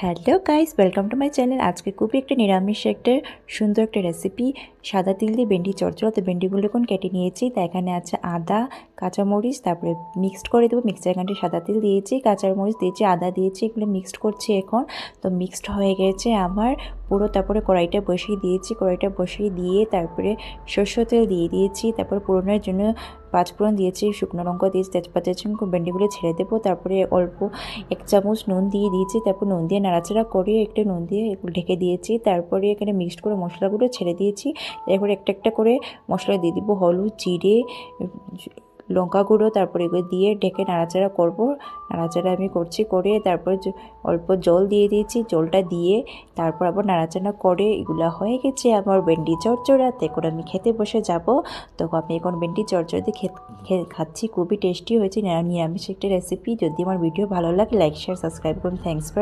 Hello guys, welcome to my channel. আজকে খুবই একটা নিরামিষ একটা সুন্দর একটা রেসিপি, সাদা তিল দিয়ে ভেন্ডি চচ্চড়া। তো ভেন্ডিগুলো এখন কেটে নিয়েছি। তা এখানে আছে আদা, কাঁচামরিচ, তারপরে মিক্সড করে দেবো। মিক্সচার ঘাঁটে সাদা তিল দিয়েছি, কাঁচামরিচ দিয়েছি, আদা দিয়েছি, এগুলো মিক্সড করছি এখন। তো মিক্সড হয়ে গেছে আমার পুরো। তারপরে কড়াইটা বসিয়ে দিয়েছি, কড়াইটা বসিয়ে দিয়ে তারপরে সরষের তেল দিয়ে দিয়েছি। তারপরে ফোড়নের জন্য পাঁচফোড়ন দিয়েছি, শুকনো লঙ্কা দিয়েছি, তেজপাতা দিয়েছি। ভেন্ডিগুলো ছেড়ে দেবো। তারপরে অল্প 1 চামচ নুন দিয়ে দিয়েছি। তারপর নুন দিয়ে নাড়াচাড়া করে একটু নুন দিয়ে ঢেকে দিয়েছি। তারপরে এখানে মিক্সড করে মশলাগুলো ছেড়ে দিয়েছি। এরপর একটা একটা করে মশলা দিয়ে দিব, হলুদ, জিরে, লঙ্কা গুঁড়ো। তারপরে এগুলো দিয়ে ঢেকে নাড়াচাড়া করব। নাড়াচাড়া আমি করছি, করে তারপর অল্প জল দিয়ে দিয়েছি। জলটা দিয়ে তারপর আবার নাড়াচাড়া করে এগুলো হয়ে গেছে আমার ভেন্ডি চচ্চড়া। এখন আমি খেতে বসে যাব। তো আমি এখন ভেন্ডি চচ্চড়া দিয়ে খাচ্ছি। খুবই টেস্টি হয়েছে, নিরামিষ একটা রেসিপি। যদি আমার ভিডিও ভালো লাগে লাইক শেয়ার সাবস্ক্রাইব করুন। Thanks for